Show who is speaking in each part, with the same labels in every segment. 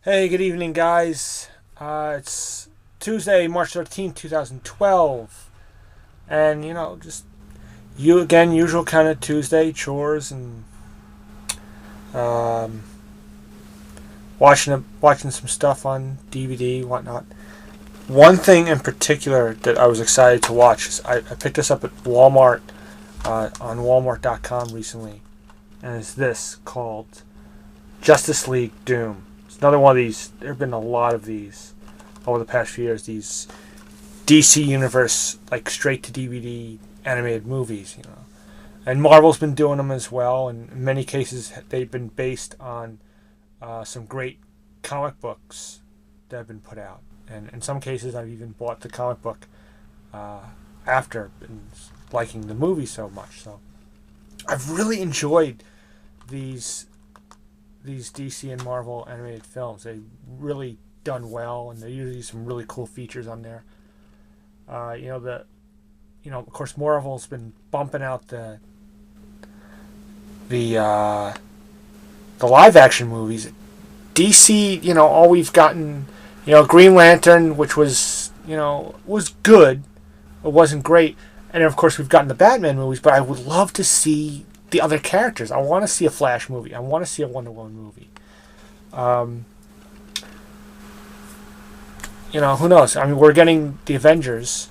Speaker 1: Hey, good evening, guys. It's Tuesday, March 13th, 2012. And, just you again, usual kind of Tuesday chores and um, watching some stuff on DVD, whatnot. One thing in particular that I was excited to watch is I picked this up at Walmart on Walmart.com recently. And it's this called Justice League Doom. It's another one of these. There have been a lot of these over the past few years. These DC Universe, like straight to DVD animated movies. And Marvel's been doing them as well. And in many cases, they've been based on some great comic books that have been put out. And in some cases, I've even bought the comic book after and liking the movie so much. So I've really enjoyed these DC and Marvel animated films. They've really done well, and there's usually some really cool features on there. Of course, Marvel's been bumping out the live action movies. DC, all we've gotten, Green Lantern, which was good. It wasn't great, and of course we've gotten the Batman movies. But I would love to see the other characters. I want to see a Flash movie. I want to see a Wonder Woman movie. Who knows? I mean, we're getting the Avengers.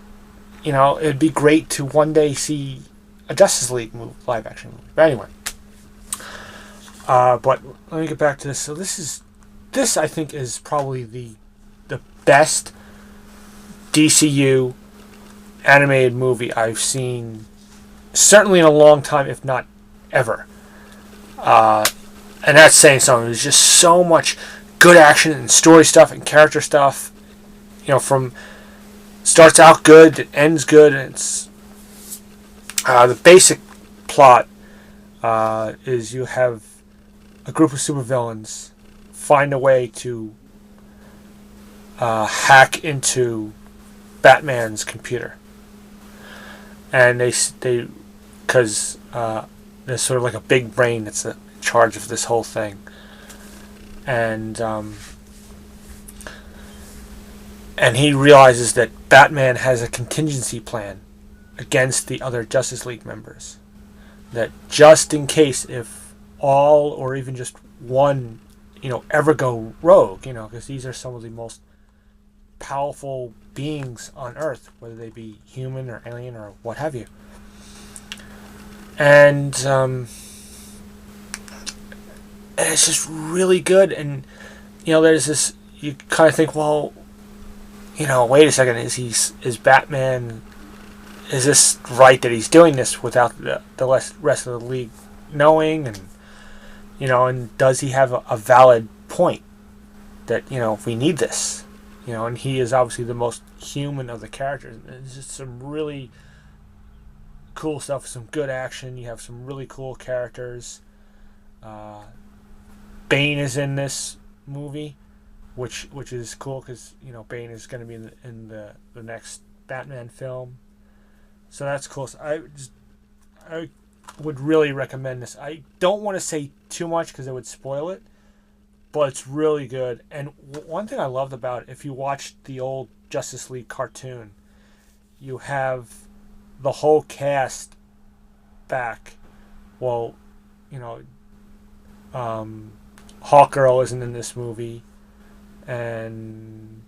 Speaker 1: It'd be great to one day see a Justice League live action movie. But anyway, but let me get back to this. So this I think is probably the best DCU animated movie I've seen, certainly in a long time, if not ever. And that's saying something. There's just so much good action and story stuff and character stuff. From starts out good, it ends good, and it's the basic plot is you have a group of supervillains find a way to hack into Batman's computer, and they because there's sort of like a big brain that's in charge of this whole thing, and he realizes that Batman has a contingency plan against the other Justice League members, that just in case if all or even just one ever go rogue, because these are some of the most powerful beings on Earth, whether they be human or alien or what have you. And it's just really good. And there's this, you kind of think, well, wait a second, is Batman, is this right that he's doing this without the rest of the league knowing? And does he have a valid point that we need this? And he is obviously the most human of the characters. It's just some really cool stuff, some good action. You have some really cool characters. Bane is in this movie, which is cool because Bane is going to be in the next Batman film, so that's cool. So I would really recommend this. I don't want to say too much because it would spoil it, but it's really good. And one thing I loved about it, if you watched the old Justice League cartoon, you have the whole cast back. Well, Hawkgirl isn't in this movie, and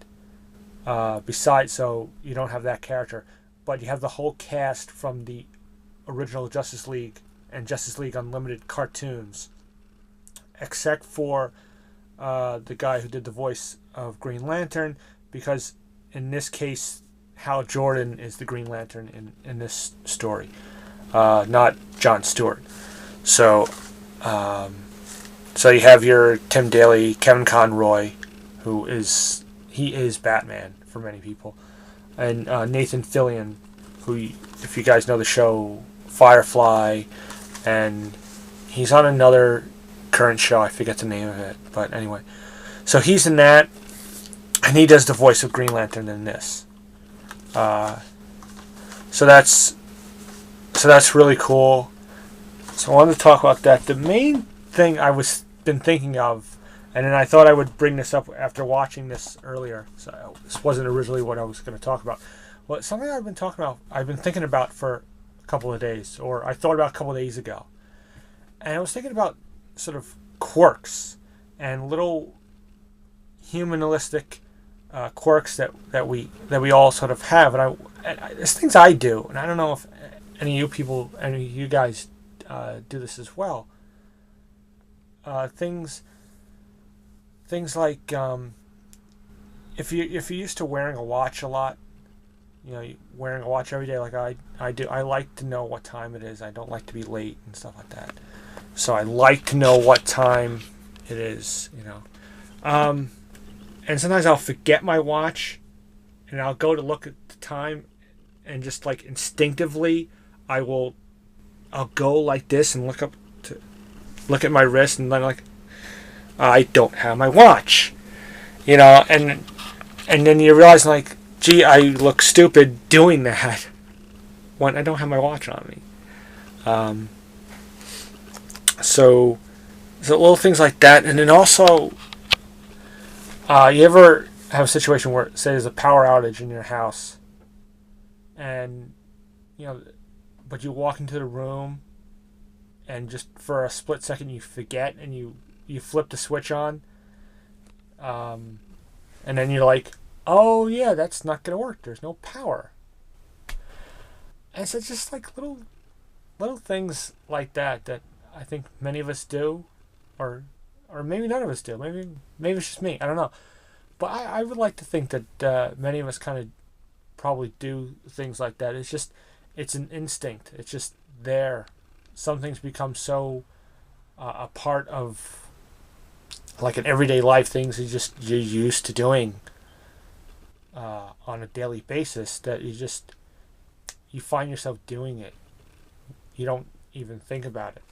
Speaker 1: besides, so you don't have that character, but you have the whole cast from the original Justice League and Justice League Unlimited cartoons, except for the guy who did the voice of Green Lantern, because in this case, Hal Jordan is the Green Lantern in this story, not Jon Stewart. So you have your Tim Daly, Kevin Conroy, who is Batman for many people, and Nathan Fillion, who, if you guys know the show Firefly, and he's on another current show, I forget the name of it, but anyway, so he's in that, and he does the voice of Green Lantern in this. So that's really cool. So I wanted to talk about that. The main thing I was been thinking of, And then I thought I would bring this up after watching this earlier. So this wasn't originally what I was going to talk about. Well, something I've been thinking about for a couple of days, or I thought about a couple of days ago. And I was thinking about sort of quirks and little humanistic quirks that we all sort of have. And there's things I do, and I don't know if any of you guys do this as well. Things like if you're used to wearing a watch a lot, wearing a watch every day like I do. I like to know what time it is. I don't like to be late and stuff like that. So I like to know what time it is, And sometimes I'll forget my watch, and I'll go to look at the time, and just like instinctively, I'll go like this and look at my wrist, and then like I don't have my watch, and then you realize like, gee, I look stupid doing that when I don't have my watch on me. So little things like that, and then also, you ever have a situation where, say, there's a power outage in your house, and but you walk into the room, and just for a split second you forget, and you flip the switch on, and then you're like, oh yeah, that's not gonna work. There's no power. And so it's just like little things like that I think many of us do, or maybe none of us do. Maybe it's just me. I don't know. But I would like to think that many of us kind of probably do things like that. It's an instinct. It's just there. Some things become so a part of like an everyday life, things you're used to doing on a daily basis, that you find yourself doing it. You don't even think about it.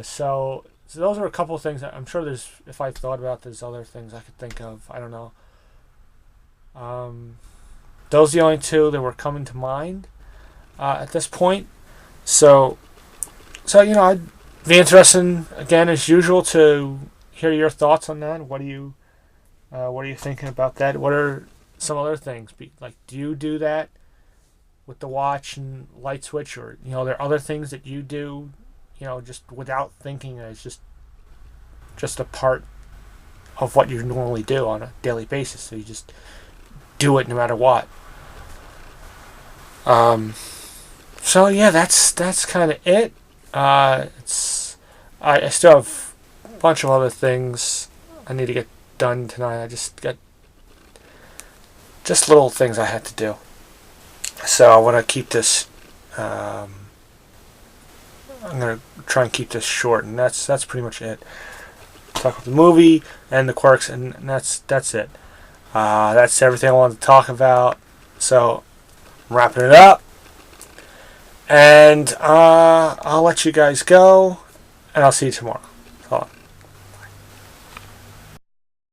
Speaker 1: So those are a couple of things that I'm sure if I thought about, there's other things I could think of. I don't know. Those are the only two that were coming to mind at this point. So I'd be interested, again, as usual, to hear your thoughts on that. What are you thinking about that? What are some other things? Like, do you do that with the watch and light switch, or are there other things that you do, just without thinking, it's just a part of what you normally do on a daily basis, so you just do it no matter what. So yeah, that's kind of it. I still have a bunch of other things I need to get done tonight. I just got little things I had to do. So I want to keep this. I'm gonna try and keep this short, and that's pretty much it. Talk about the movie and the quirks, and that's it. That's everything I wanted to talk about. So I'm wrapping it up, and I'll let you guys go, and I'll see you tomorrow.